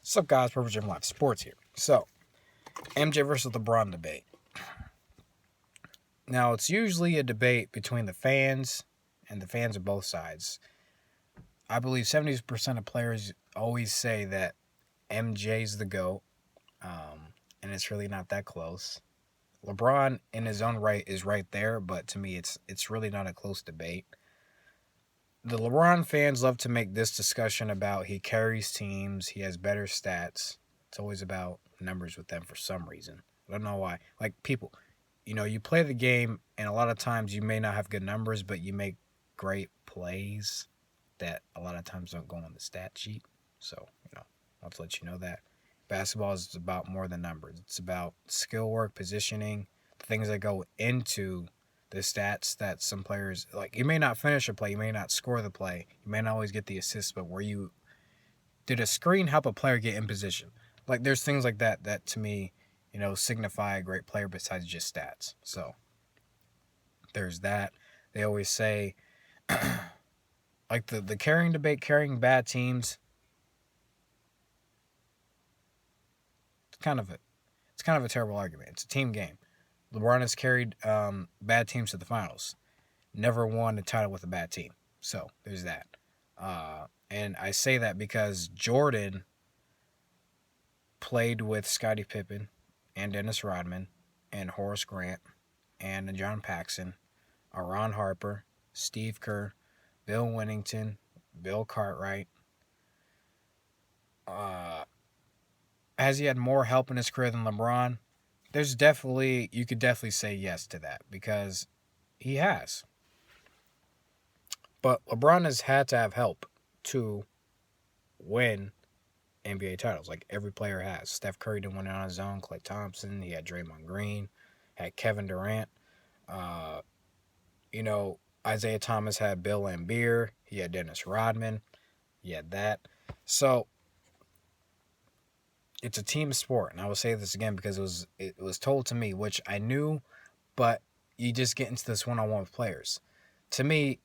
What's up, guys? Purple Gym Live Sports here. So, MJ versus LeBron debate. Now, it's usually a debate between the fans and the fans of both sides. I believe 70% of players always say that MJ's the GOAT, and it's really not that close. LeBron, in his own right, is right there, but to me, it's really not a close debate. The LeBron fans love to make this discussion about he carries teams, he has better stats. It's always about numbers with them for some reason. I don't know why. Like, people, you play the game, and a lot of times you may not have good numbers, but you make great plays that a lot of times don't go on the stat sheet. So, I'll have to let you know that. Basketball is about more than numbers. It's about skill work, positioning, the things that go into the stats that some players, like, you may not finish a play, you may not score the play, you may not always get the assist, but where you did a screen help a player get in position. Like, there's things like that to me, signify a great player besides just stats. So there's that. They always say, like, the carrying debate, carrying bad teams. It's kind of a terrible argument. It's a team game. LeBron has carried bad teams to the finals. Never won a title with a bad team. So there's that. And I say that because Jordan played with Scottie Pippen and Dennis Rodman and Horace Grant and John Paxson, Ron Harper, Steve Kerr, Bill Winnington, Bill Cartwright. Has he had more help in his career than LeBron? You could definitely say yes to that because he has. But LeBron has had to have help to win NBA titles, like every player has. Steph Curry didn't win it on his own. Klay Thompson, he had Draymond Green, had Kevin Durant. Isaiah Thomas had Bill Laimbeer. He had Dennis Rodman. He had that. So it's a team sport, and I will say this again because it was told to me, which I knew, but you just get into this one-on-one with players. To me,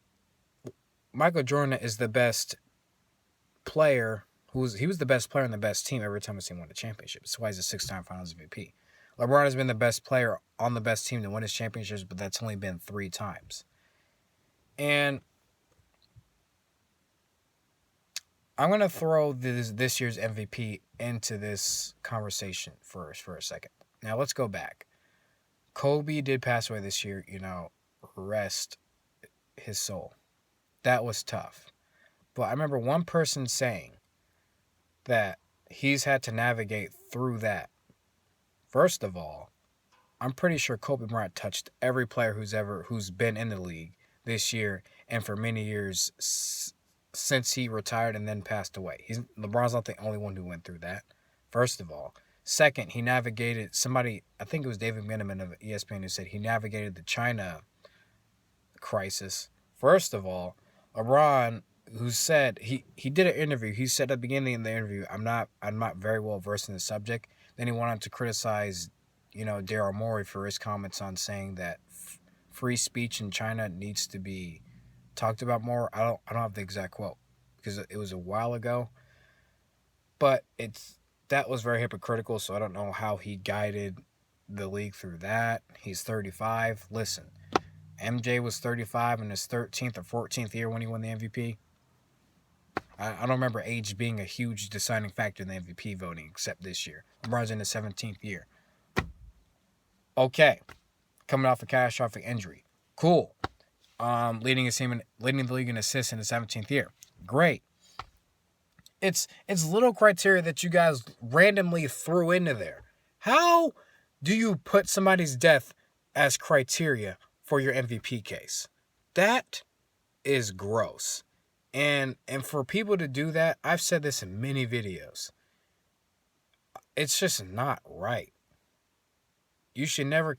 Michael Jordan is the best player. He was the best player on the best team every time his team won a championship. That's why he's a 6-time Finals MVP. LeBron has been the best player on the best team to win his championships, but that's only been 3 times. And I'm going to throw this year's MVP into this conversation first for a second. Now, let's go back. Kobe did pass away this year, rest his soul. That was tough. But I remember one person saying that he's had to navigate through that. First of all, I'm pretty sure Kobe Bryant touched every player who's been in the league this year and for many years since he retired and then passed away. LeBron's not the only one who went through that, first of all. Second, he navigated I think it was David Miniman of ESPN who said he navigated the China crisis. First of all, LeBron, who said he did an interview. He said at the beginning of the interview, I'm not very well versed in the subject. Then he went on to criticize, Daryl Morey for his comments on saying that free speech in China needs to be talked about more. I don't have the exact quote because it was a while ago, but that was very hypocritical. So I don't know how he guided the league through that. He's 35. Listen, MJ was 35 in his 13th or 14th year when he won the MVP. I don't remember age being a huge deciding factor in the MVP voting except this year. LeBron's in his 17th year. Okay, coming off a catastrophic injury. Cool. Leading the league in assists in the 17th year. Great. It's little criteria that you guys randomly threw into there. How do you put somebody's death as criteria for your MVP case? That is gross. And for people to do that, I've said this in many videos. It's just not right. You should never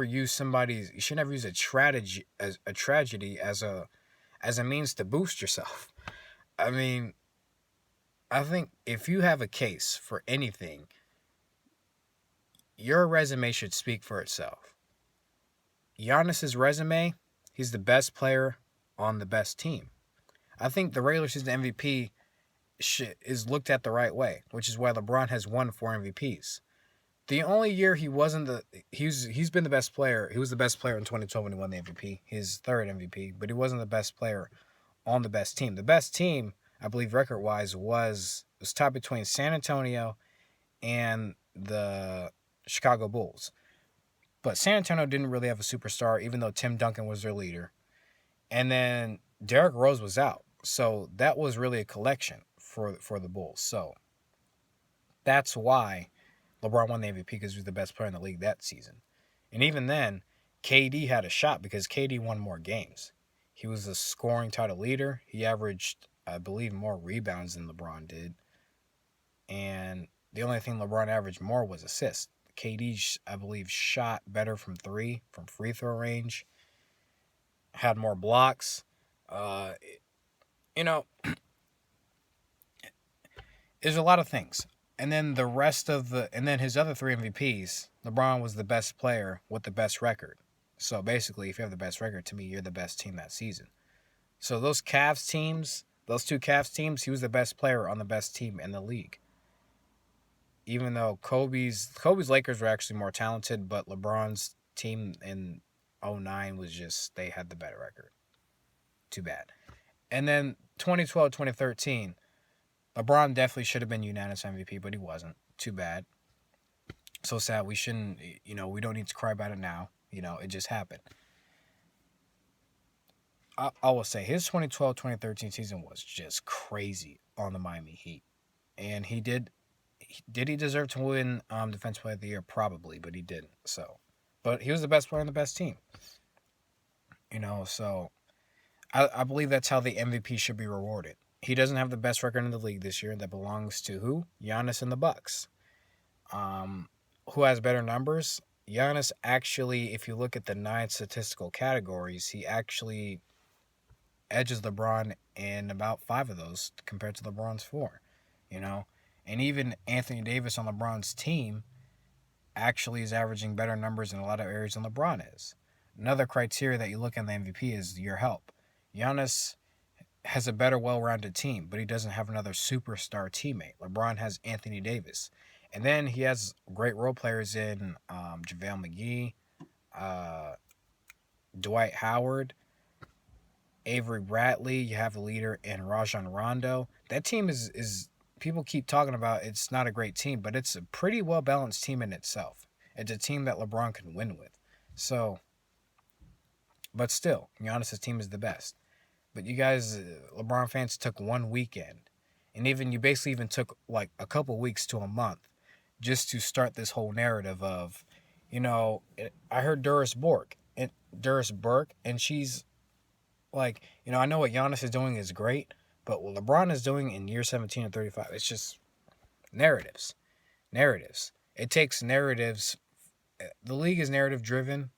use a tragedy as a means to boost yourself. I mean, I think if you have a case for anything, your resume should speak for itself. Giannis's resume, he's the best player on the best team. I think the regular season MVP is looked at the right way, which is why LeBron has won 4 MVPs. The only year he wasn't he's been the best player. He was the best player in 2012 when he won the MVP, his third MVP, but he wasn't the best player on the best team. The best team, I believe, record wise, was tied between San Antonio and the Chicago Bulls. But San Antonio didn't really have a superstar, even though Tim Duncan was their leader. And then Derrick Rose was out. So that was really a collection for the Bulls. So that's why LeBron won the MVP, because he was the best player in the league that season. And even then, KD had a shot because KD won more games. He was the scoring title leader. He averaged, I believe, more rebounds than LeBron did. And the only thing LeBron averaged more was assists. KD, I believe, shot better from free throw range, had more blocks. Uh, you know, there's a lot of things. And then his other 3 MVPs, LeBron was the best player with the best record. So basically, if you have the best record, to me, you're the best team that season. So those two Cavs teams, he was the best player on the best team in the league. Even though Kobe's Lakers were actually more talented, but LeBron's team in 2009 was just, they had the better record. Too bad. And then 2012, 2013, LeBron definitely should have been unanimous MVP, but he wasn't. Too bad. So sad. We shouldn't, we don't need to cry about it now. It just happened. I will say his 2012-2013 season was just crazy on the Miami Heat. And did he deserve to win Defensive Player of the Year? Probably, but he didn't. But he was the best player on the best team. So I believe that's how the MVP should be rewarded. He doesn't have the best record in the league this year. That belongs to who? Giannis and the Bucks. Who has better numbers? Giannis actually, if you look at the 9 statistical categories, he actually edges LeBron in about 5 of those compared to LeBron's 4. And even Anthony Davis on LeBron's team actually is averaging better numbers in a lot of areas than LeBron is. Another criteria that you look at the MVP is your help. Giannis has a better, well-rounded team, but he doesn't have another superstar teammate. LeBron has Anthony Davis. And then he has great role players in JaVale McGee, Dwight Howard, Avery Bradley. You have a leader in Rajon Rondo. That team is people keep talking about it's not a great team, but it's a pretty well-balanced team in itself. It's a team that LeBron can win with. So, but still, Giannis' team is the best. But you guys, LeBron fans, took one weekend. And you basically even took like a couple weeks to a month just to start this whole narrative of, I heard Doris Burke, and she's like, I know what Giannis is doing is great, but what LeBron is doing in year 17 and 35, it's just narratives. It takes narratives. The league is narrative driven,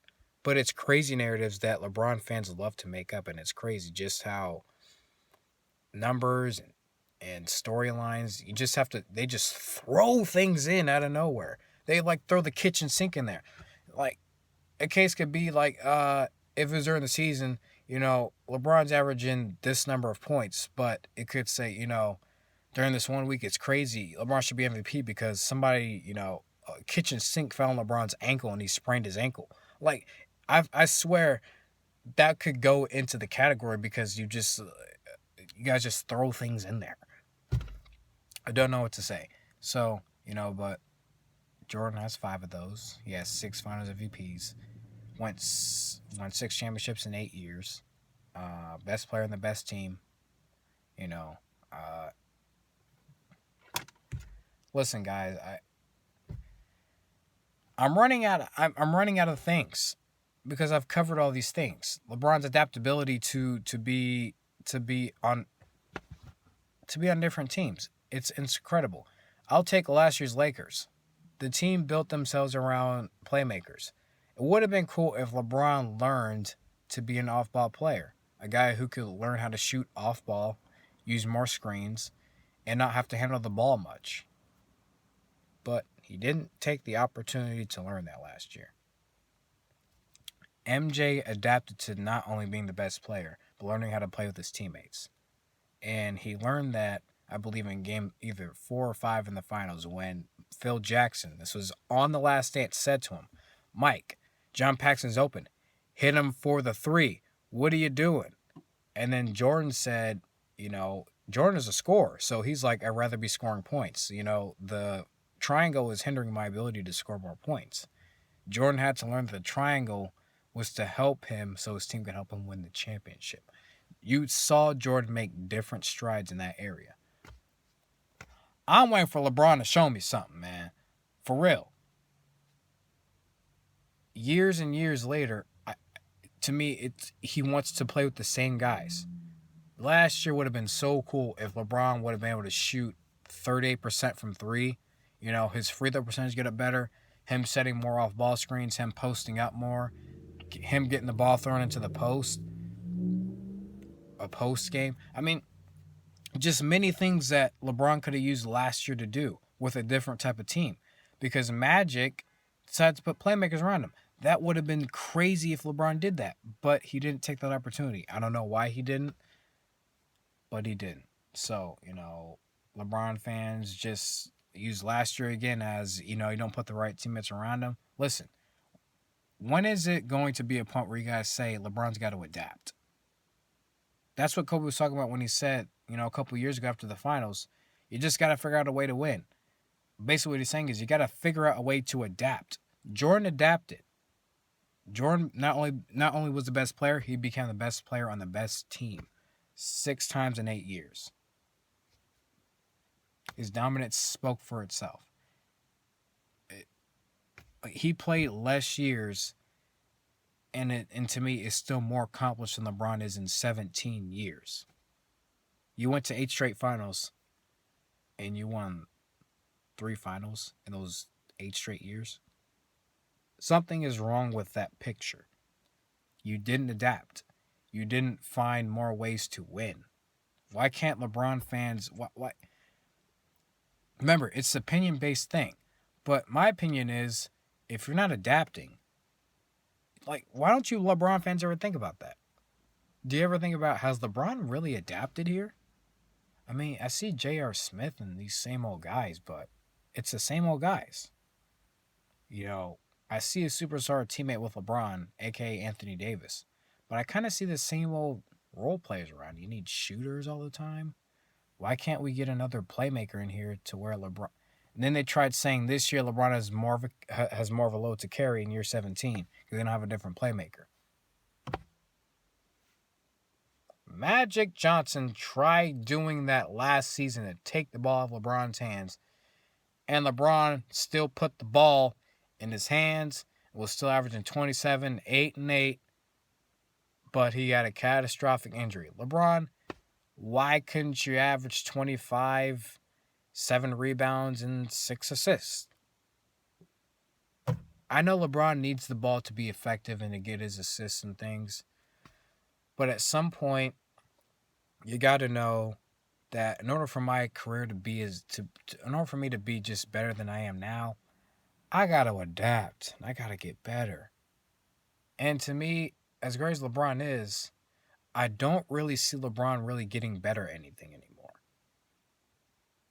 but it's crazy narratives that LeBron fans love to make up, and it's crazy just how numbers and storylines, they just throw things in out of nowhere. They throw the kitchen sink in there. Like, a case could be like, if it was during the season, LeBron's averaging this number of points, but it could say, during this 1 week, it's crazy. LeBron should be MVP because somebody, a kitchen sink fell on LeBron's ankle and he sprained his ankle. Like, I swear that could go into the category because you guys just throw things in there. I don't know what to say. So, but Jordan has 5 of those. He has 6 Finals MVPs. Won 6 championships in 8 years. Best player in the best team. Listen, guys, I'm running out of things because I've covered all these things. LeBron's adaptability to be on different teams. It's incredible. I'll take last year's Lakers. The team built themselves around playmakers. It would have been cool if LeBron learned to be an off-ball player, a guy who could learn how to shoot off-ball, use more screens, and not have to handle the ball much. But he didn't take the opportunity to learn that last year. MJ adapted to not only being the best player, but learning how to play with his teammates. And he learned that I believe in game either 4 or 5 in the finals, when Phil Jackson, this was on The Last Dance, said to him, Mike, John Paxson's open. Hit him for the three. What are you doing? And then Jordan said, Jordan is a scorer. So he's like, I'd rather be scoring points. The triangle is hindering my ability to score more points. Jordan had to learn that the triangle was to help him so his team could help him win the championship. You saw Jordan make different strides in that area. I'm waiting for LeBron to show me something, man. For real. Years and years later, to me, he wants to play with the same guys. Last year would have been so cool if LeBron would have been able to shoot 38% from three. His free throw percentage get up better. Him setting more off ball screens. Him posting up more. Him getting the ball thrown into the post. A post game. I mean, just many things that LeBron could have used last year to do with a different type of team. Because Magic decided to put playmakers around him. That would have been crazy if LeBron did that. But he didn't take that opportunity. I don't know why he didn't, but he didn't. So, LeBron fans just use last year again as, you don't put the right teammates around him. Listen, when is it going to be a point where you guys say LeBron's got to adapt? That's what Kobe was talking about when he said, a couple years ago after the finals, you just got to figure out a way to win. Basically what he's saying is you got to figure out a way to adapt. Jordan adapted. Jordan not only was the best player, he became the best player on the best team 6 times in 8 years. His dominance spoke for itself. He played less years, and to me, is still more accomplished than LeBron is in 17 years. You went to 8 straight finals, and you won 3 finals in those 8 straight years. Something is wrong with that picture. You didn't adapt. You didn't find more ways to win. Why can't LeBron fans... Why? Remember, it's an opinion-based thing. But my opinion is, if you're not adapting, why don't you LeBron fans ever think about that? Do you ever think about, has LeBron really adapted here? I mean, I see J.R. Smith and these same old guys, but it's the same old guys. I see a superstar teammate with LeBron, a.k.a. Anthony Davis, but I kind of see the same old role players around. You need shooters all the time. Why can't we get another playmaker in here to where LeBron... And then they tried saying this year LeBron has more of a load to carry in year 17 because they don't have a different playmaker. Magic Johnson tried doing that last season to take the ball out of LeBron's hands, and LeBron still put the ball in his hands, was still averaging 27, 8, and 8, but he had a catastrophic injury. LeBron, why couldn't you average 25, 7 rebounds, and 6 assists? I know LeBron needs the ball to be effective and to get his assists and things, but at some point, you got to know that in order for my career to be in order for me to be just better than I am now, I got to adapt. I got to get better. And to me, as great as LeBron is, I don't really see LeBron really getting better at anything anymore.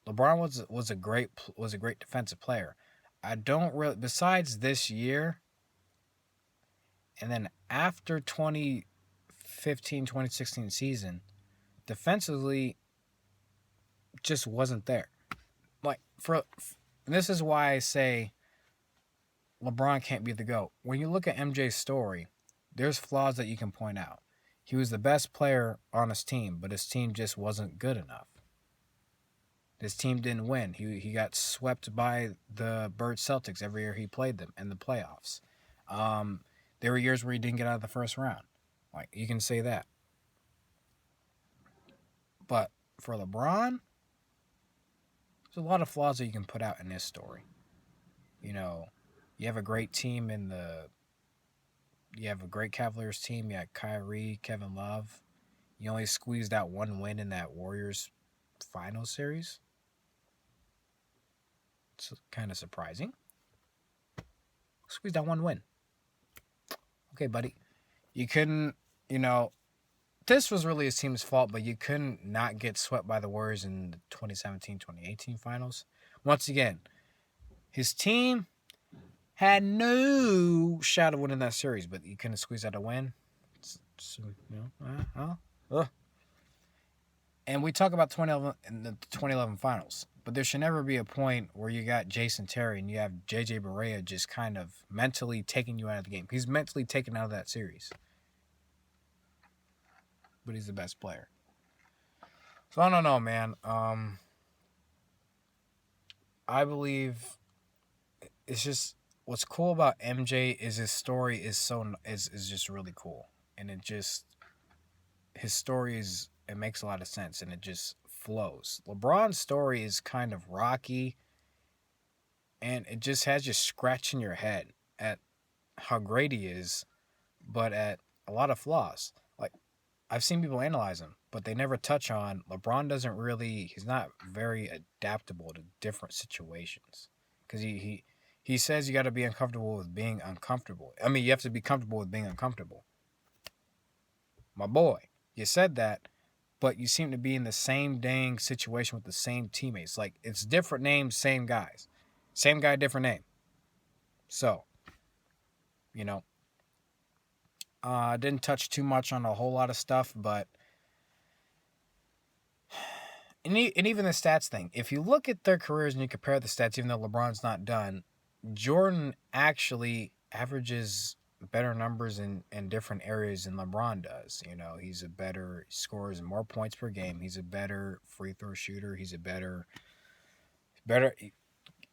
LeBron was a great defensive player. I don't really, besides this year, and then after 2015, 2016 season, defensively just wasn't there. This is why I say LeBron can't be the GOAT. When you look at MJ's story, there's flaws that you can point out. He was the best player on his team, but his team just wasn't good enough. His team didn't win. He got swept by the Bird Celtics every year he played them in the playoffs. There were years where he didn't get out of the first round. You can say that. But for LeBron, there's a lot of flaws that you can put out in this story. You have a great team you have a great Cavaliers team. You had Kyrie, Kevin Love. You only squeezed out 1 win in that Warriors final series. It's kind of surprising. Squeezed out 1 win. Okay, buddy. You couldn't, this was really his team's fault, but you couldn't not get swept by the Warriors in the 2017-2018 finals. Once again, his team had no shot of winning that series, but you couldn't squeeze out a win. And we talk about 2011 in the 2011 finals, but there should never be a point where you got Jason Terry and you have JJ Barea just kind of mentally taking you out of the game. He's mentally taken out of that series, but he's the best player. So I don't know, man. I believe it's just what's cool about MJ is his story is just really cool, and his story it makes a lot of sense and it just flows. LeBron's story is kind of rocky, and it just has you scratching your head at how great he is, but at a lot of flaws. Like, I've seen people analyze him, but they never touch on LeBron he's not very adaptable to different situations. Because he says you got to be uncomfortable with being uncomfortable. I mean, you have to be comfortable with being uncomfortable. My boy, you said that, but you seem to be in the same dang situation with the same teammates. Like, it's different names, same guys. Same guy, different name. So, you know, didn't touch too much on a whole lot of stuff, but and even the stats thing. If you look at their careers and you compare the stats, even though LeBron's not done, Jordan actually averages better numbers in different areas than LeBron does. You know, scores more points per game. He's a better free throw shooter. He's a better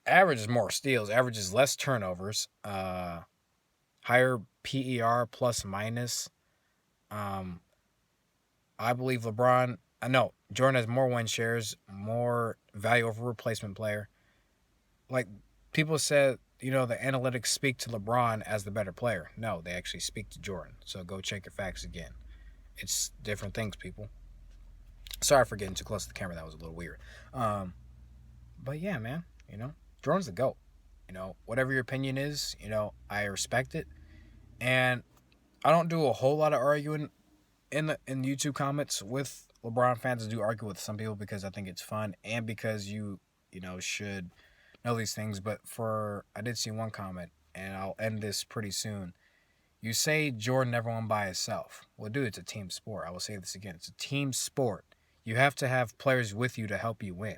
averages more steals, averages less turnovers, higher PER plus minus. I believe Jordan has more win shares, more value over replacement player. Like, people said, the analytics speak to LeBron as the better player. No, they actually speak to Jordan. So go check your facts again. It's different things, people. Sorry for getting too close to the camera. That was a little weird. But yeah, man, Jordan's the GOAT. Whatever your opinion is, I respect it. And I don't do a whole lot of arguing in YouTube comments with LeBron fans. I do argue with some people because I think it's fun and because you should know these things. But I did see one comment, and I'll end this pretty soon. You say Jordan never won by himself. Well, dude, it's a team sport. I will say this again. It's a team sport. You have to have players with you to help you win.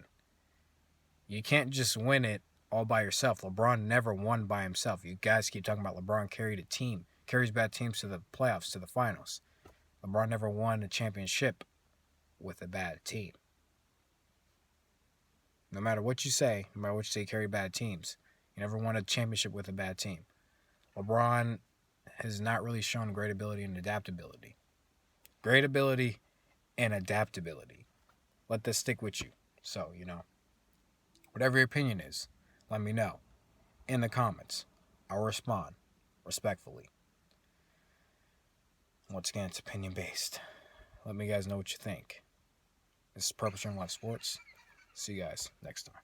You can't just win it all by yourself. LeBron never won by himself. You guys keep talking about LeBron carries bad teams to the playoffs, to the finals. LeBron never won a championship with a bad team. No matter what you say, he carried bad teams. He never won a championship with a bad team. LeBron has not really shown great ability and adaptability. Great ability and adaptability. Let this stick with you. So, whatever your opinion is, let me know in the comments. I'll respond respectfully. Once again, it's opinion-based. Let me guys know what you think. This is Purple String Life Sports. See you guys next time.